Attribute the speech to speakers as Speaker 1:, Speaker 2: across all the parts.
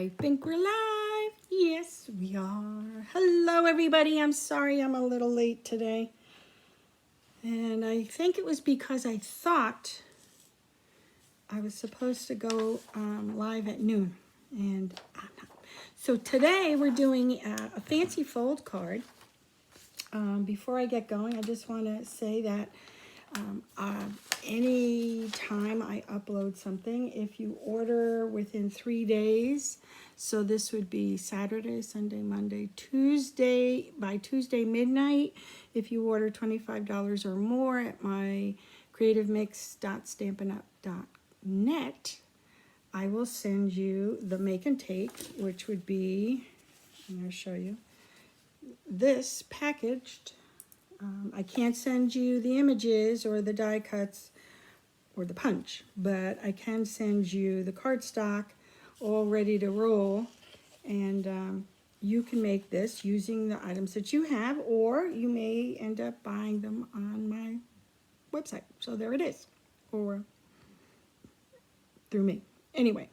Speaker 1: I think we're live. Yes, we are. Hello, everybody. I'm sorry I'm a little late today. And I think it was because I thought I was supposed to go live at noon. And I'm not. So today we're doing a fancy fold card. Before I get going, I just want to say that any time I upload something, if you order within 3 days, so this would be Saturday, Sunday, Monday, Tuesday, by Tuesday midnight, if you order $25 or more at my creativemix.stampinup.net, I will send you the make and take, which would be, I'm going to show you, this packaged. I can't send you the images or the die cuts or the punch, but I can send you the cardstock all ready to roll, and you can make this using the items that you have, or you may end up buying them on my website. So there it is, or through me. Anyway.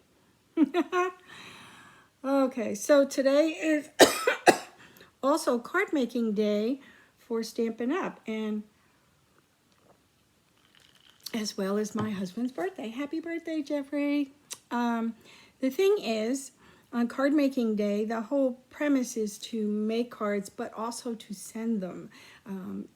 Speaker 1: Okay, so today is also card making day for Stampin' Up, and as well as my husband's birthday. Happy birthday, Jeffrey. The thing is, on card making day, the whole premise is to make cards, but also to send them.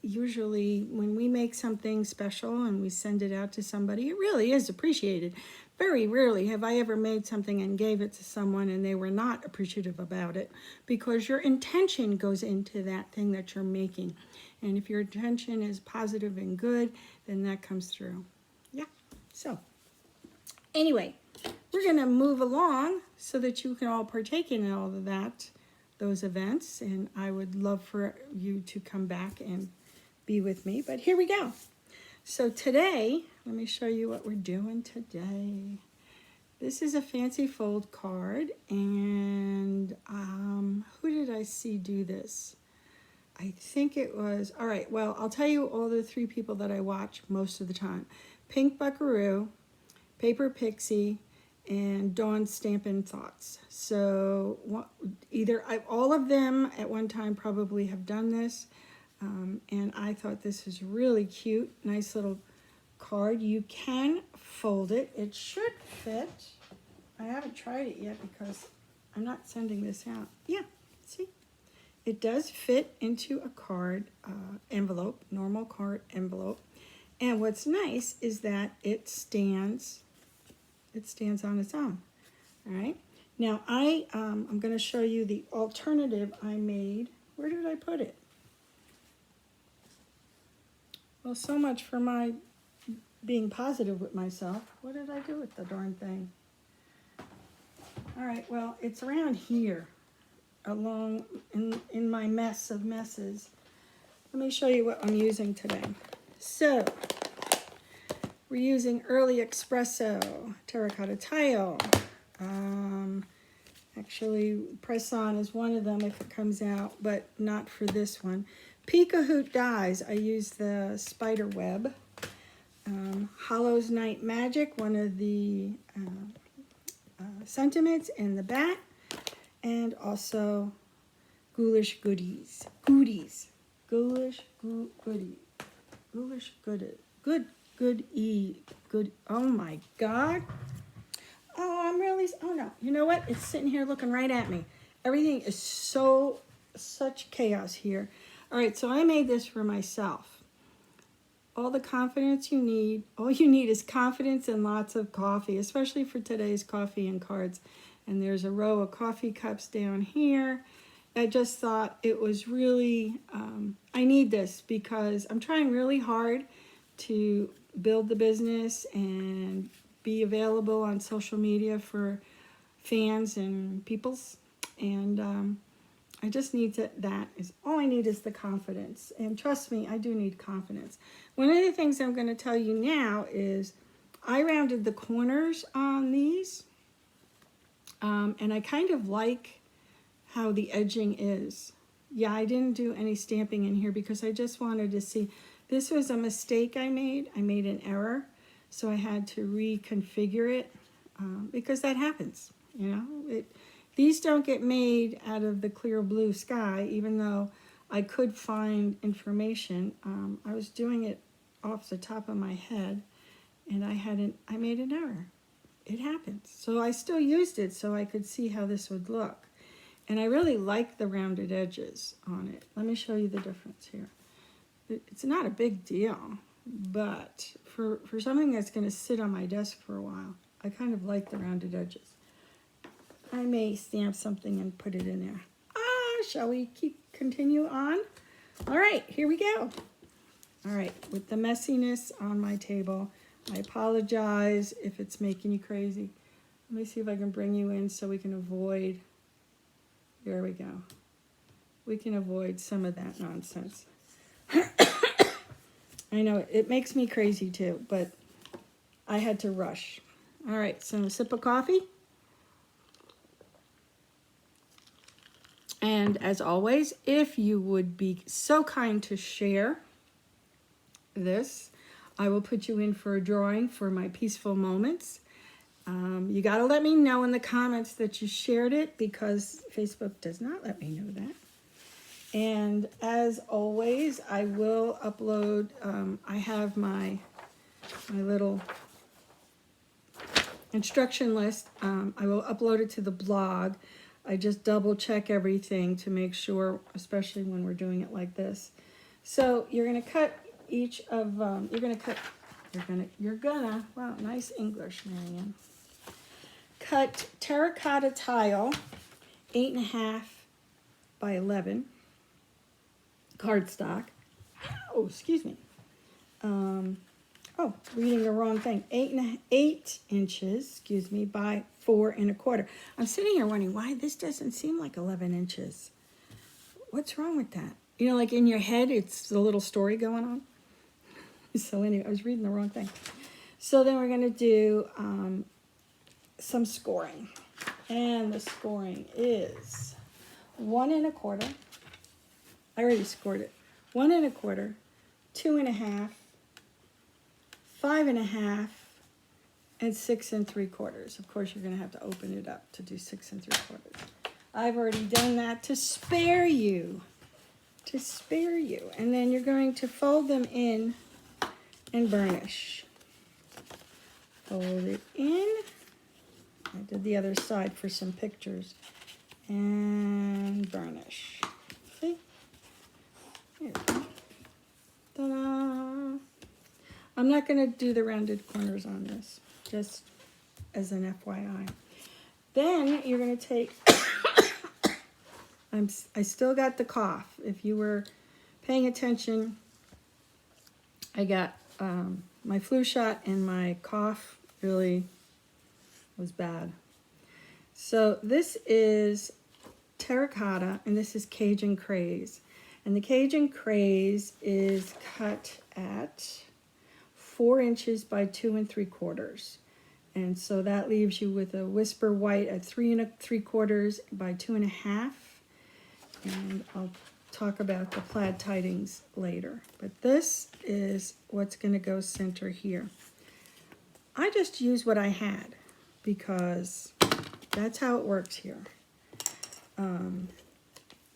Speaker 1: Usually when we make something special and we send it out to somebody, it really is appreciated. Very rarely have I ever made something and gave it to someone and they were not appreciative about it, because your intention goes into that thing that you're making. And if your intention is positive and good, then that comes through. Yeah, so anyway, we're going to move along so that you can all partake in all of that, those events, and I would love for you to come back and be with me. But here we go. So today, let me show you what we're doing today. This is a fancy fold card, and who did I see do this? I think it was, all right, well, I'll tell you all the 3 people that I watch most of the time. Pink Buckaroo, Paper Pixie, and Dawn Stampin' Thoughts. So all of them at one time probably have done this, and I thought this is really cute. Nice little card. You can fold it. It should fit. I haven't tried it yet because I'm not sending this out. Yeah, see? It does fit into a card envelope, normal card envelope. And what's nice is that it stands on its own. All right. Now I'm going to show you the alternative I made. Where did I put it? Well, so much for my being positive with myself. What did I do with the darn thing? All right. Well, it's around here, along in my mess of messes. Let me show you what I'm using today. So we're using Early Espresso terracotta tile. Actually, press-on is one of them if it comes out, but not for this one. Pika-Hoot dies. I use the spider web. Hollow's Night Magic, one of the sentiments in the bat, and also Ghoulish Goodies. Ghoulish Goodies. Good. Oh my God. Oh no. You know what? It's sitting here looking right at me. Everything is such chaos here. All right, so I made this for myself. All the confidence you need. All you need is confidence and lots of coffee, especially for today's coffee and cards. And there's a row of coffee cups down here. I just thought it was really, I need this because I'm trying really hard to build the business and be available on social media for fans and peoples. And I just need all I need is the confidence. And trust me, I do need confidence. One of the things I'm going to tell you now is I rounded the corners on these. And I kind of like how the edging is. Yeah, I didn't do any stamping in here because I just wanted to see. This was a mistake I made. I made an error, so I had to reconfigure it because that happens. You know, These don't get made out of the clear blue sky, even though I could find information. I was doing it off the top of my head, and I made an error. It happens. So I still used it so I could see how this would look. And I really like the rounded edges on it. Let me show you the difference here. It's not a big deal, but for something that's going to sit on my desk for a while, I kind of like the rounded edges. I may stamp something and put it in there. Shall we continue on? All right, here we go. All right, with the messiness on my table, I apologize if it's making you crazy. Let me see if I can bring you in so we can avoid, there we go. We can avoid some of that nonsense. I know, it makes me crazy too, but I had to rush. All right, so a sip of coffee. And as always, if you would be so kind to share this, I will put you in for a drawing for my peaceful moments. You got to let me know in the comments that you shared it, because Facebook does not let me know that. And as always, I will upload, I have my little instruction list. I will upload it to the blog. I just double check everything to make sure, especially when we're doing it like this. So you're going to cut each of, wow, nice English, Maryanne. Cut terracotta tile, 8.5 by 11, cardstock. Oh, excuse me. Reading the wrong thing. 8 inches, by 4.25. I'm sitting here wondering why this doesn't seem like 11 inches. What's wrong with that? You know, like in your head, it's a little story going on. So anyway, I was reading the wrong thing. So then we're going to do some scoring. And the scoring is 1.25. I already scored it. 1.25, 2.5, 5.5, and 6.75. Of course, you're going to have to open it up to do 6.75. I've already done that to spare you. And then you're going to fold them in and burnish. Fold it in. I did the other side for some pictures. And burnish. See? There we go. Ta-da! I'm not going to do the rounded corners on this, just as an FYI. Then you're going to take, I still got the cough. If you were paying attention, I got my flu shot and my cough really was bad. So this is terracotta and this is Cajun Craze. And the Cajun Craze is cut at 4 inches by 2.75. And so that leaves you with a whisper white at 3.75 by 2.5. And I'll talk about the plaid tidings later. But this is what's going to go center here. I just used what I had because that's how it works here.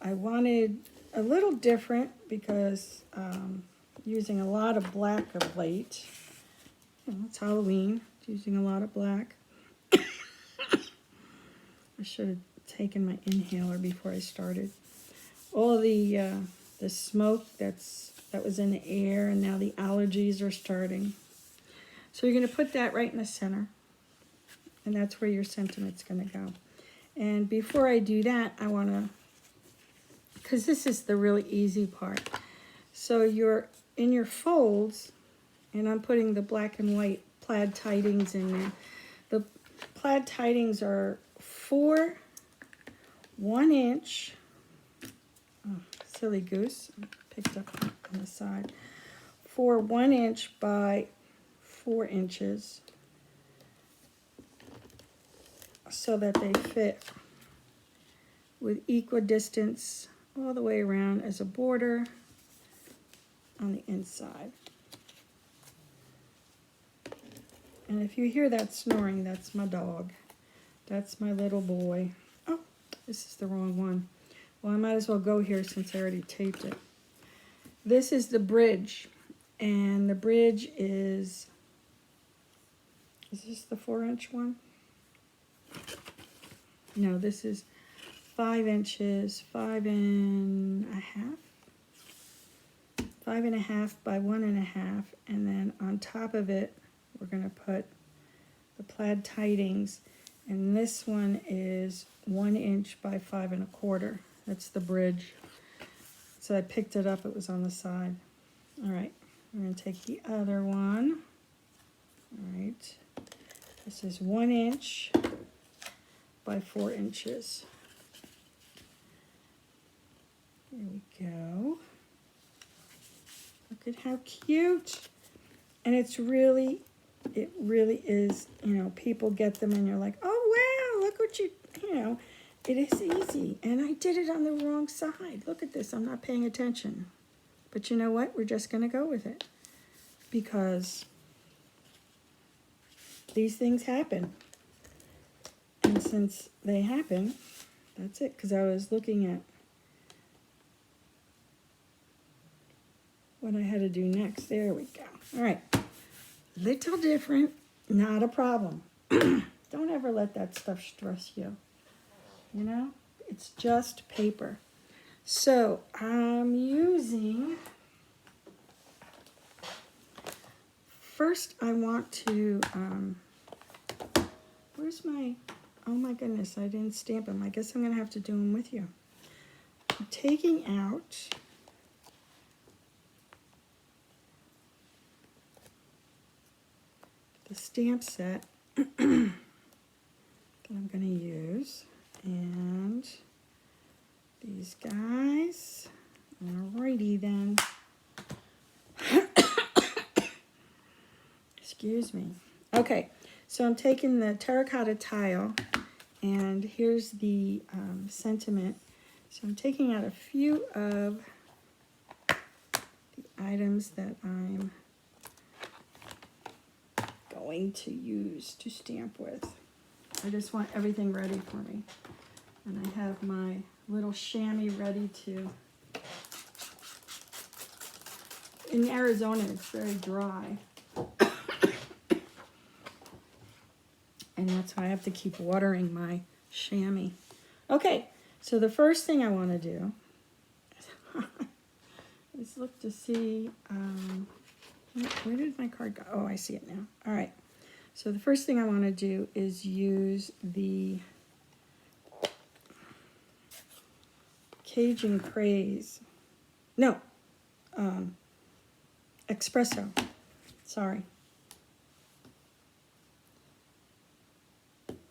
Speaker 1: I wanted a little different because using a lot of black of late. You know, it's Halloween, using a lot of black. I should have taken my inhaler before I started. All the smoke that was in the air, and now the allergies are starting. So you're going to put that right in the center, and that's where your sentiment's going to go. And before I do that, I want to, because this is the really easy part. So you're in your folds, and I'm putting the black and white plaid tidings in there. The plaid tidings are 4 1-inch, silly goose, picked up on the side, 4 1-inch by 4 inches, so that they fit with equidistance all the way around as a border on the inside. And if you hear that snoring, that's my dog. That's my little boy. Oh, This is the wrong one. Well, I might as well go here since I already taped it. This is the bridge, and the bridge is this the 4-inch one? No, this is 5 inches, 5.5. 5.5 by 1.5, and then on top of it, we're gonna put the plaid tidings, and this one is 1 inch by 5.25. That's the bridge. So I picked it up, it was on the side. All right, we're gonna take the other one. All right, this is 1 inch by 4 inches. There we go. Look at how cute. And it really is, you know, people get them and you're like, oh wow, look what you know, it is easy. And I did it on the wrong side. Look at this, I'm not paying attention. But you know what, we're just gonna go with it. Because these things happen. And since they happen, that's it. Because I was looking at what I had to do next. There we go. All right. Little different, not a problem. Don't ever let that stuff stress you. You know, it's just paper. So I'm using, first I want to, where's my, oh my goodness, I didn't stamp them. I guess I'm going to have to do them with you. I'm taking out the stamp set that I'm going to use, and these guys. Alrighty then. Excuse me. Okay, so I'm taking the terracotta tile, and here's the sentiment. So I'm taking out a few of the items that I'm going to use to stamp with. I just want everything ready for me. And I have my little chamois ready to. In Arizona, it's very dry. And that's why I have to keep watering my chamois. Okay, so the first thing I want to do is look to see, where did my card go? Oh, I see it now. All right. So the first thing I want to do is use the Cajun Craze. No. Espresso. Sorry.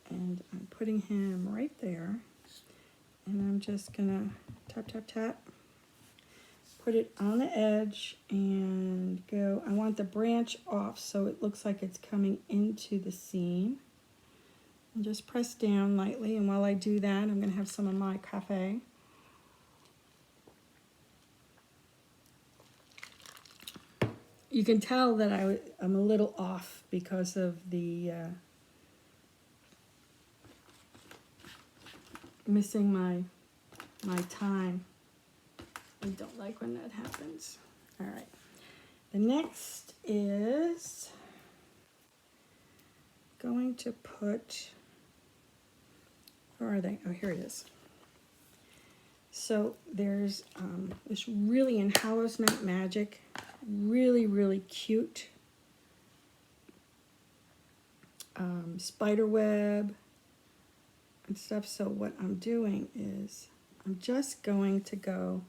Speaker 1: And I'm putting him right there. And I'm just going to tap, tap, tap. Put it on the edge and go. I want the branch off so it looks like it's coming into the seam. And just press down lightly, and while I do that, I'm going to have some of my cafe. You can tell that I'm a little off because of the missing my time. I don't like when that happens. All right. The next is going to put, where are they? Oh, here it is. So there's this really, in Hollow's Knot Magic, really, really cute spider web and stuff. So what I'm doing is I'm just going to go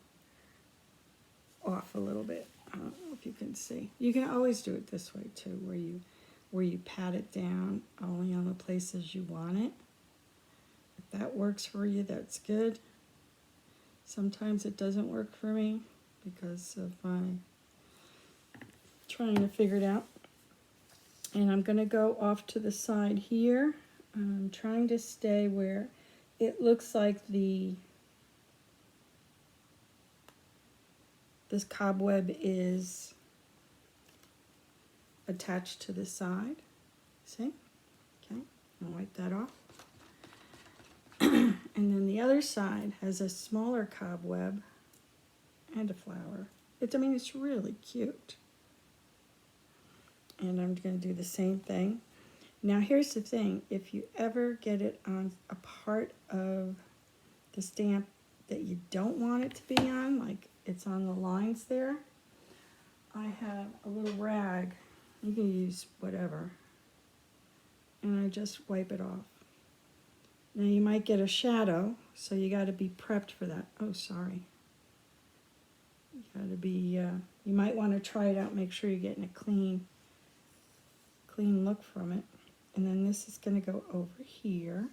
Speaker 1: off a little bit. I don't know if you can see. You can always do it this way too, where you pat it down only on the places you want it. If that works for you, that's good. Sometimes it doesn't work for me because of my trying to figure it out. And I'm going to go off to the side here. I'm trying to stay where it looks like this cobweb is attached to the side. See? Okay, I'll wipe that off. And then the other side has a smaller cobweb and a flower. It's really cute. And I'm going to do the same thing. Now here's the thing, if you ever get it on a part of the stamp that you don't want it to be on, like it's on the lines there, I have a little rag. You can use whatever. And I just wipe it off. Now you might get a shadow, so you got to be prepped for that. Oh, sorry. You got to be, you might want to try it out, make sure you're getting a clean look from it. And then this is going to go over here.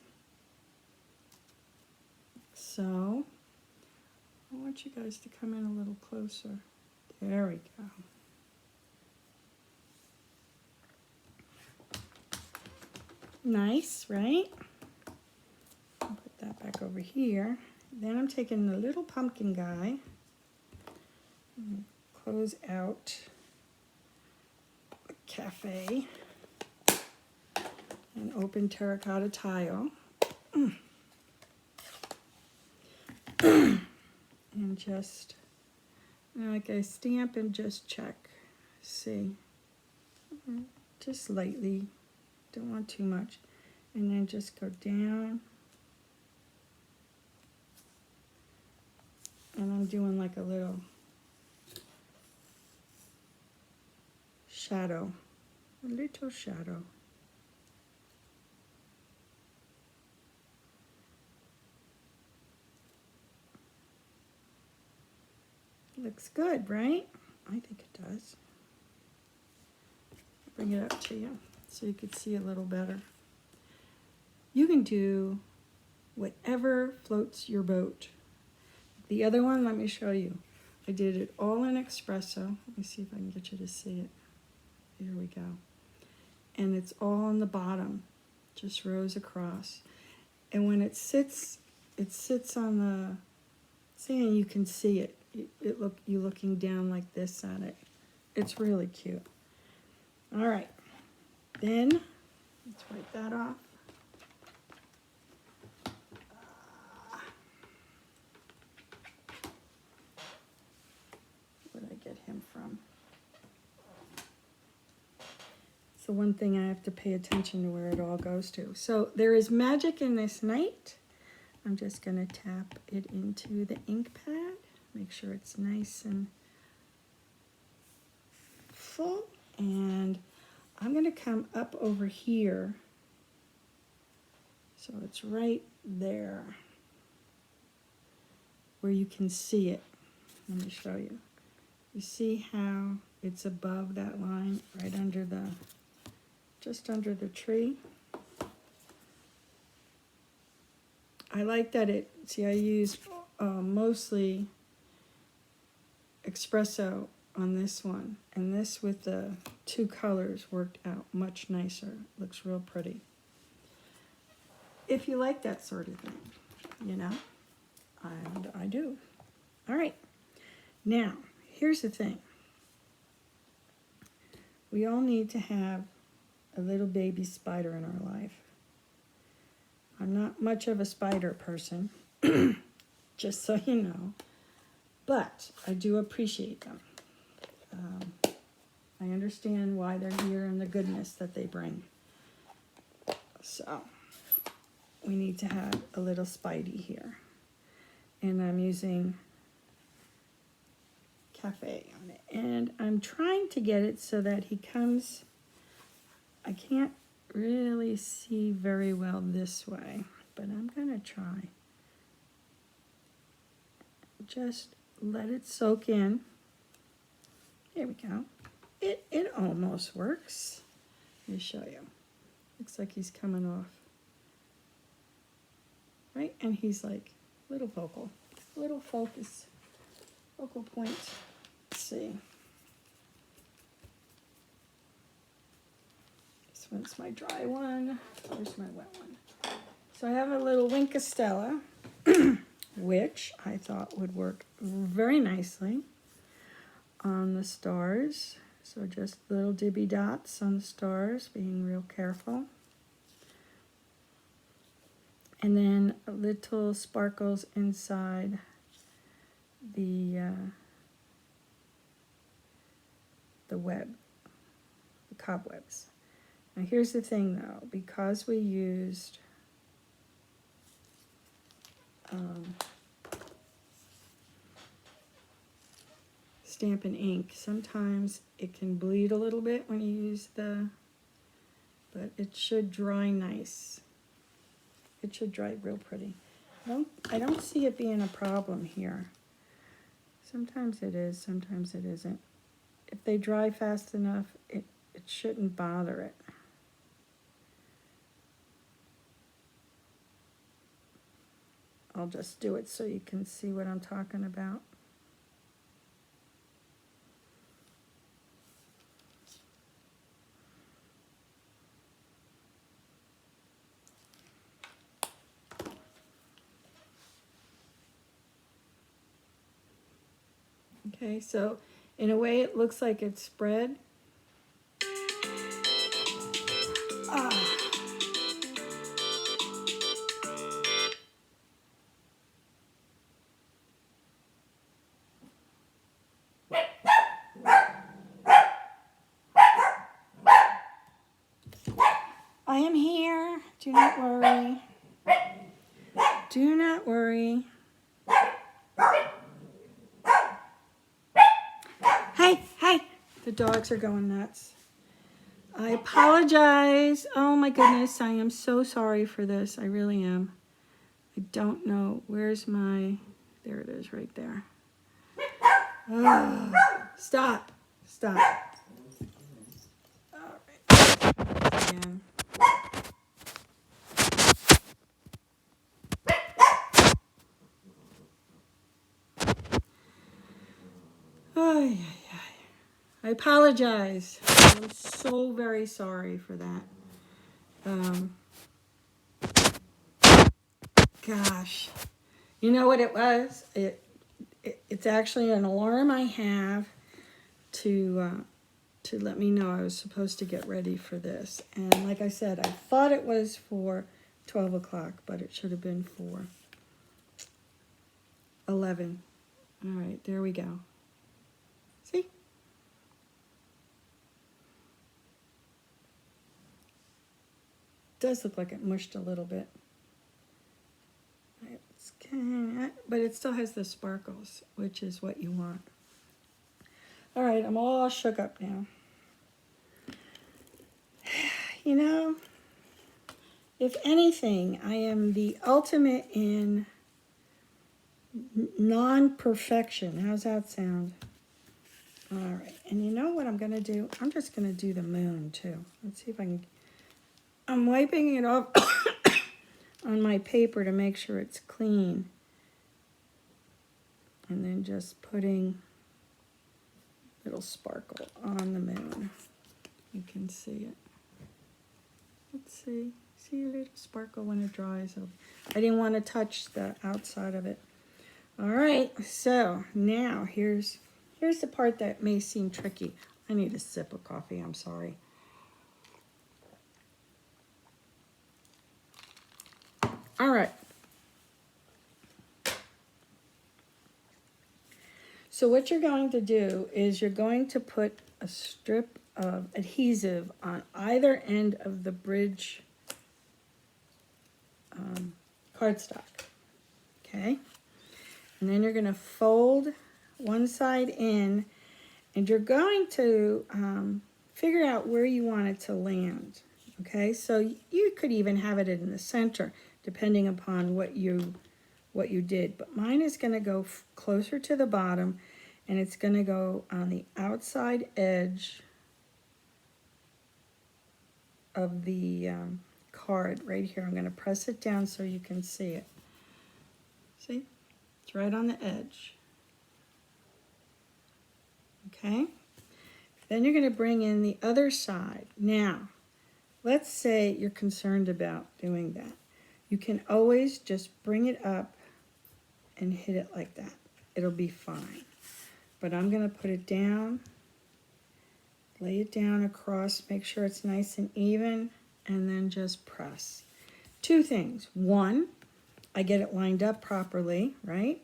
Speaker 1: So, I want you guys to come in a little closer. There we go. Nice, right? I'll put that back over here. Then I'm taking the little pumpkin guy. Close out the cafe and open terracotta tile. And just, like I stamp and just check. See, just lightly, don't want too much. And then just go down. And I'm doing like a little shadow, a little shadow. Looks good, right? I think it does. Bring it up to you so you could see a little better. You can do whatever floats your boat. The other one, let me show you. I did it all in espresso. Let me see if I can get you to see it. Here we go. And it's all on the bottom, just rows across. And when it sits on the sand, you can see it. You looking down like this on it. It's really cute. All right, then let's wipe that off. Where did I get him from? It's the one thing I have to pay attention to where it all goes to. So there is magic in this night. I'm just going to tap it into the ink pad. Make sure it's nice and full. And I'm going to come up over here. So it's right there where you can see it. Let me show you. You see how it's above that line, right under the, just under the tree. I like that it, see I use mostly espresso on this one, and this with the two colors worked out much nicer. Looks real pretty. If you like that sort of thing, you know, and I do. All right, now here's the thing. We all need to have a little baby spider in our life. I'm not much of a spider person, just so you know, but I do appreciate them. I understand why they're here and the goodness that they bring. So we need to have a little Spidey here. And I'm using Cafe on it. And I'm trying to get it so that he comes, I can't really see very well this way, but I'm gonna try. Just let it soak in. There we go. It almost works. Let me show you. Looks like he's coming off. Right? And he's like little focal point. Let's see. This one's my dry one. Here's my wet one. So I have a little Wink Stella, which I thought would work very nicely on the stars. So just little dibby dots on the stars, being real careful. And then little sparkles inside the web, the cobwebs. Now here's the thing though, because we used Stampin' Ink, sometimes it can bleed a little bit when you use but it should dry nice. It should dry real pretty. I don't see it being a problem here. Sometimes it is, sometimes it isn't. If they dry fast enough, it shouldn't bother it. I'll just do it so you can see what I'm talking about. Okay, so in a way it looks like it's spread. I am here. Do not worry. Do not worry. Hey, hey! The dogs are going nuts. I apologize. Oh my goodness, I am so sorry for this. I really am. I don't know. Where's my... There it is, right there. Oh, stop. Stop. All right. Again. Ay, ay, ay. I apologize. I'm so very sorry for that. Gosh. You know what it was? It's actually an alarm I have to let me know I was supposed to get ready for this. And like I said, I thought it was for 12 o'clock, but it should have been for 11. All right, there we go. See? Does look like it mushed a little bit. It's but it still has the sparkles, which is what you want. All right, I'm all shook up now. You know, if anything, I am the ultimate in non-perfection. How's that sound? All right, and you know what I'm going to do? I'm just going to do the moon, too. Let's see if I can... I'm wiping it off on my paper to make sure it's clean. And then just putting a little sparkle on the moon. You can see it. Let's see. See a little sparkle when it dries. I didn't want to touch the outside of it. All right, so now here's the part that may seem tricky. I need a sip of coffee, I'm sorry. All right. So what you're going to do is you're going to put a strip of adhesive on either end of the bridge cardstock, okay? And then you're going to fold one side in, and you're going to figure out where you want it to land, okay? So you could even have it in the center, depending upon what you did. But mine is going to go closer to the bottom, and it's going to go on the outside edge of the card right here. I'm going to press it down so you can see it. See? It's right on the edge. Okay? Then you're going to bring in the other side. Now, let's say you're concerned about doing that. You can always just bring it up and hit it like that. It'll be fine. But I'm going to put it down, lay it down across, make sure it's nice and even, and then just press. Two things. One, I get it lined up properly, right?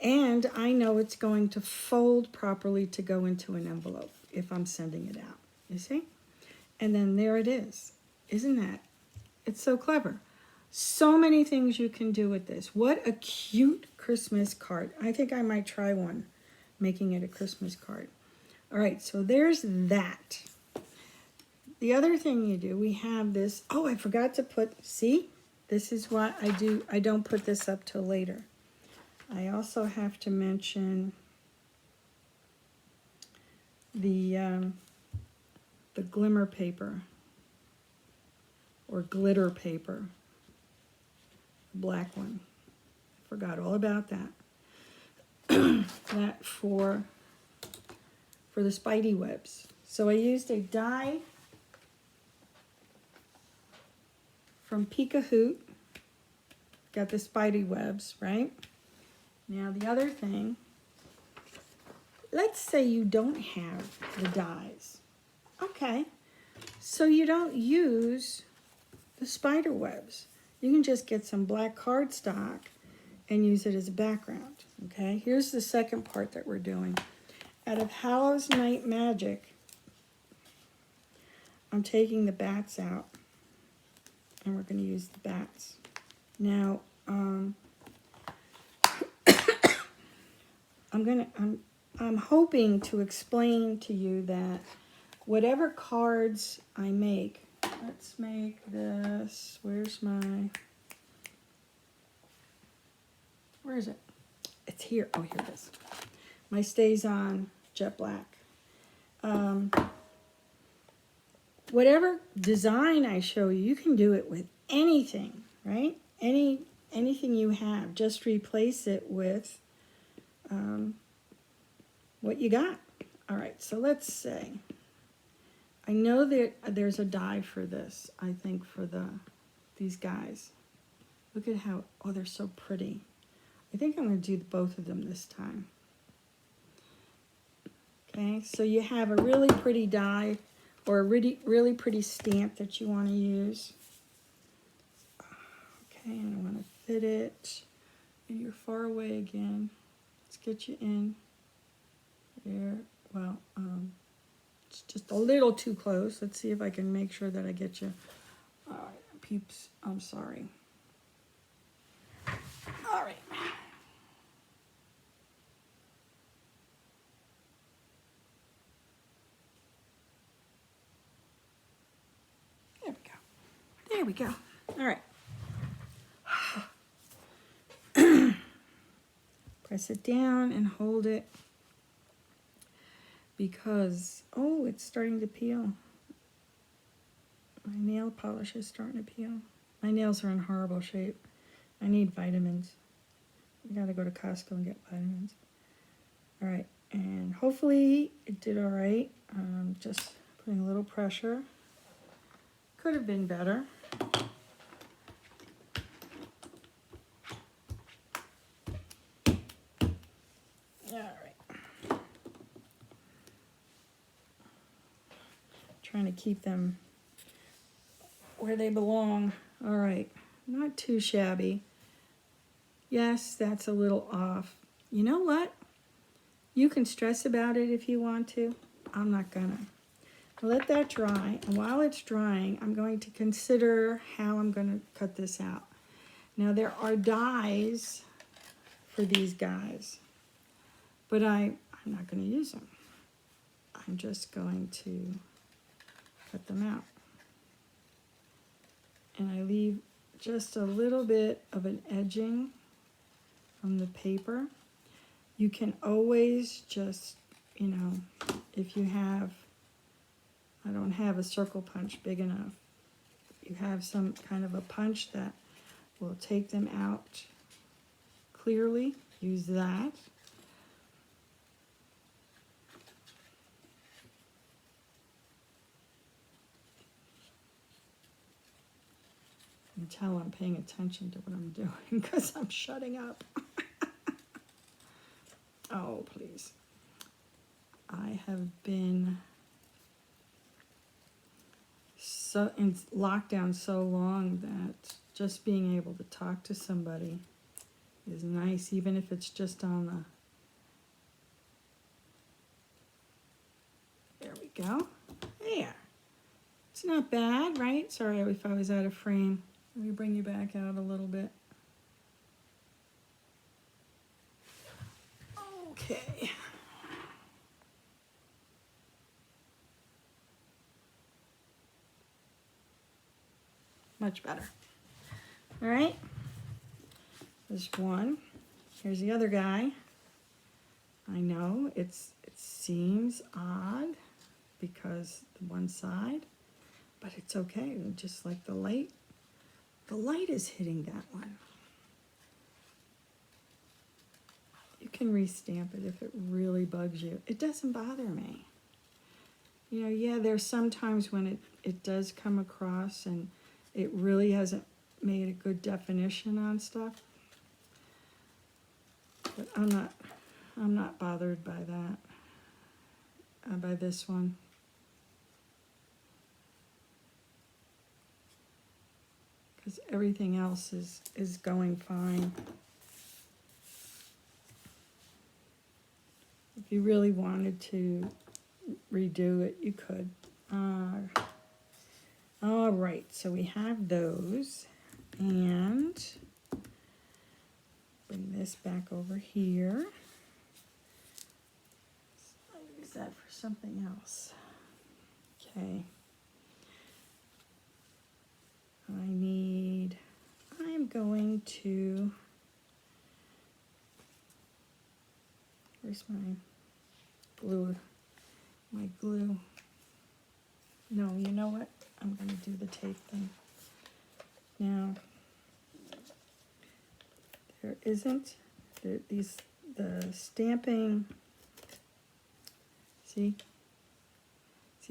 Speaker 1: And I know it's going to fold properly to go into an envelope if I'm sending it out, you see? And then there it is. Isn't that? It's so clever. So many things you can do with this. What a cute Christmas card. I think I might try one, making it a Christmas card. All right, so there's that. The other thing you do, we have this. Oh, I forgot to put, see? This is what I do. I don't put this up till later. I also have to mention the glimmer paper or glitter paper, the black one. Forgot all about that. That for the spidey webs. So I used a die from Pika-Hoot. Got the spidey webs, right? Now the other thing, let's say you don't have the dies. Okay, so you don't use the spider webs. You can just get some black cardstock and use it as a background, okay? Here's the second part that we're doing. Out of Hallows Night Magic, I'm taking the bats out, and we're going to use the bats. Now, I'm hoping to explain to you that whatever cards I make, let's make this, where is it? It's here. Oh, here it is. My Stays On Jet Black. Whatever design I show you, you can do it with anything, right? Anything you have. Just replace it with what you got. All right, so let's say, I know that there's a die for this, I think, for these guys. Look at how, oh, they're so pretty. I think I'm going to do both of them this time. Okay, so you have a really pretty die or a really pretty stamp that you want to use. Okay, and I want to fit it. And you're far away again. Let's get you in. There, well, it's just a little too close. Let's see if I can make sure that I get you. All right, peeps, I'm sorry. All right. There we go. There we go. All right. Press it down and hold it because, oh, it's starting to peel. My nail polish is starting to peel. My nails are in horrible shape. I need vitamins. I gotta go to Costco and get vitamins. All right, and hopefully it did all right. Just putting a little pressure. Could have been better. All right. Trying to keep them where they belong. All right, not too shabby. Yes, that's a little off. You know what? You can stress about it if you want to. I'm not gonna. Let that dry, and while it's drying, I'm going to consider how I'm going to cut this out. Now, there are dies for these guys, but I'm not going to use them. I'm just going to cut them out. And I leave just a little bit of an edging from the paper. You can always just, you know, if you have, I don't have a circle punch big enough. You have some kind of a punch that will take them out clearly. Use that. You can tell I'm paying attention to what I'm doing because I'm shutting up. Oh, please. I have been so in lockdown so long that just being able to talk to somebody is nice, even if it's just on the... There we go. There. It's not bad, right? Sorry if I was out of frame. Let me bring you back out a little bit. Okay. Much better. All right. There's one. Here's the other guy. I know it seems odd because the one side, but it's okay. Just like the light is hitting that one. You can restamp it if it really bugs you. It doesn't bother me. You know, yeah, there's some times when it does come across and it really hasn't made a good definition on stuff. But I'm not bothered by that, by this one. Because everything else is going fine. If you really wanted to redo it, you could. All right, so we have those. And bring this back over here. I'll use that for something else. Okay. I'm going to, where's my glue? My glue. No, you know what? I'm going to do the tape thing. Now, there isn't, the stamping, see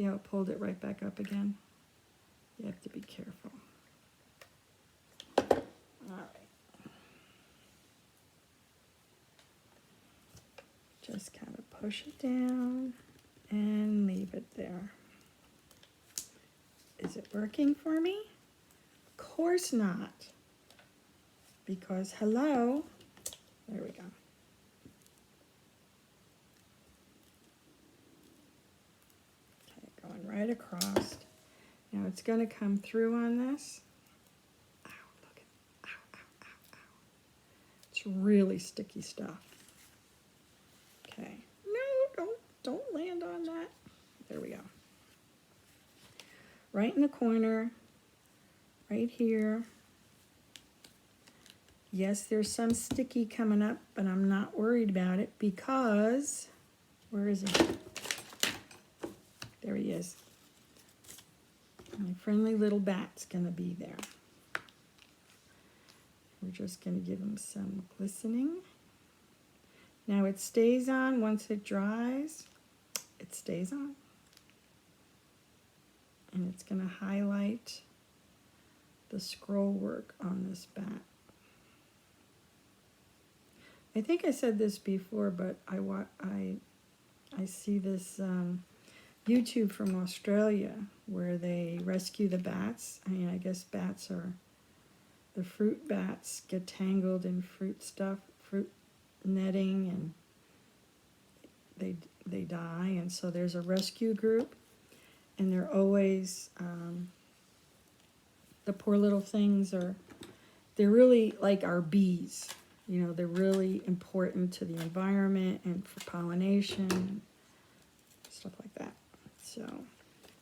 Speaker 1: how it pulled it right back up again? You have to be careful. All right. Just kind of push it down and leave it there. Is it working for me? Of course not. Because, hello, there we go. Okay, going right across. Now it's going to come through on this. Ow, look at, ow, ow, ow, ow. It's really sticky stuff. Okay, no, don't land on that. There we go. Right in the corner, right here. Yes, there's some sticky coming up, but I'm not worried about it because, where is he? There he is. My friendly little bat's gonna be there. We're just gonna give him some glistening. Now it stays on once it dries. It stays on. And it's gonna highlight the scroll work on this bat. I think I said this before, but I see this YouTube from Australia where they rescue the bats. I mean, I guess the fruit bats get tangled in fruit stuff, fruit netting, and they die. And so there's a rescue group, and they're always, the poor little things they're really like our bees. You know, they're really important to the environment and for pollination and stuff like that. So,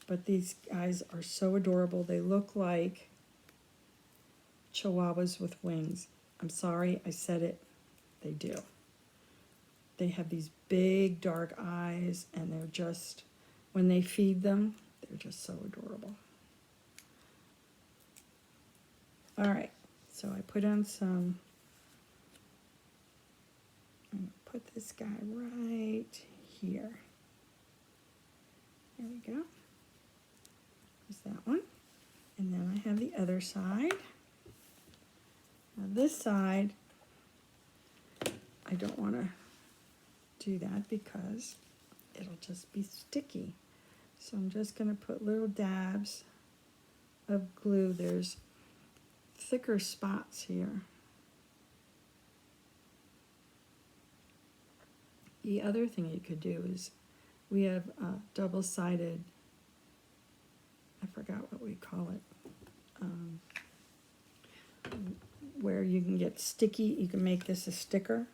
Speaker 1: but these guys are so adorable. They look like chihuahuas with wings. I'm sorry, I said it. They do. They have these big dark eyes, and they're just, when they feed them, they're just so adorable. All right, so I put on some, I'm going to put this guy right here. There we go. There's that one. And then I have the other side. Now this side, I don't want to do that because it'll just be sticky. So I'm just going to put little dabs of glue. There's thicker spots here. The other thing you could do is, we have a double-sided, I forgot what we call it, where you can get sticky. You can make this a sticker.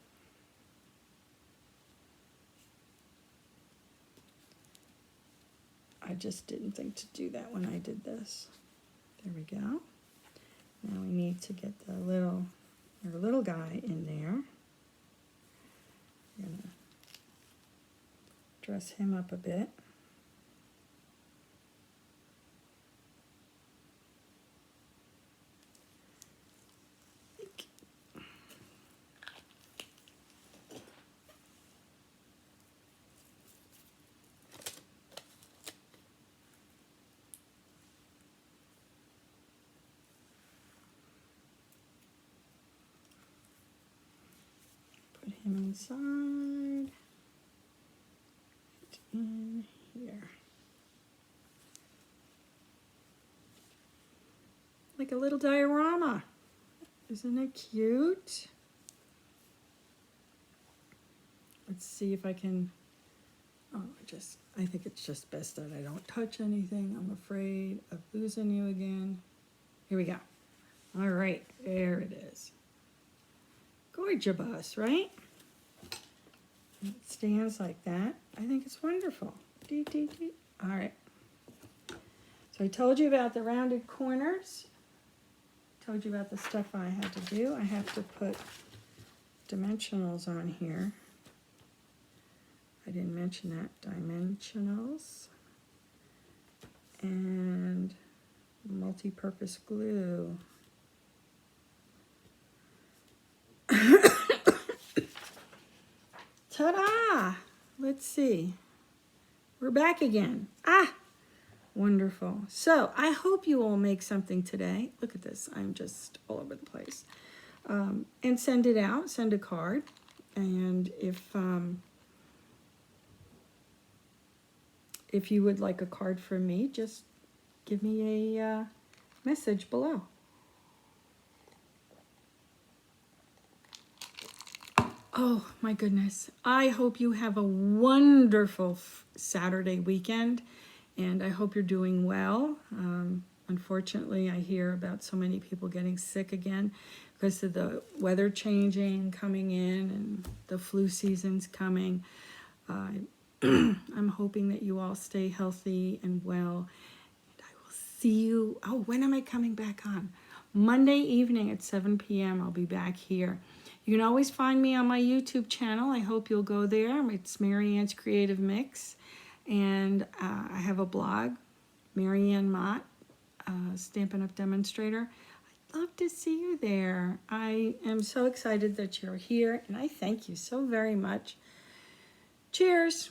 Speaker 1: I just didn't think to do that when I did this. There we go. Now we need to get the our little guy in there. We're gonna dress him up a bit. Put him inside. In here. Like a little diorama. Isn't it cute? Let's see if I can, I think it's just best that I don't touch anything. I'm afraid of losing you again. Here we go. All right, there it is. Gorgeous, right? It stands like that. I think it's wonderful. Dee, dee, dee. All right. So I told you about the rounded corners. Told you about the stuff I had to do. I have to put dimensionals on here. I didn't mention that. Dimensionals. And multi-purpose glue. Ta-da! Let's see. We're back again. Wonderful. So I hope you all make something today. Look at this. I'm just all over the place. And send it out. Send a card. And if you would like a card from me, just give me a message below. Oh my goodness. I hope you have a wonderful Saturday weekend, and I hope you're doing well. Unfortunately, I hear about so many people getting sick again because of the weather changing, coming in, and the flu season's coming. I'm hoping that you all stay healthy and well. And I will see you, when am I coming back on? Monday evening at 7 p.m. I'll be back here. You can always find me on my YouTube channel. I hope you'll go there. It's Maryanne's Creative Mix. And I have a blog, Maryanne Mott, Stampin' Up! Demonstrator. I'd love to see you there. I am so excited that you're here, and I thank you so very much. Cheers.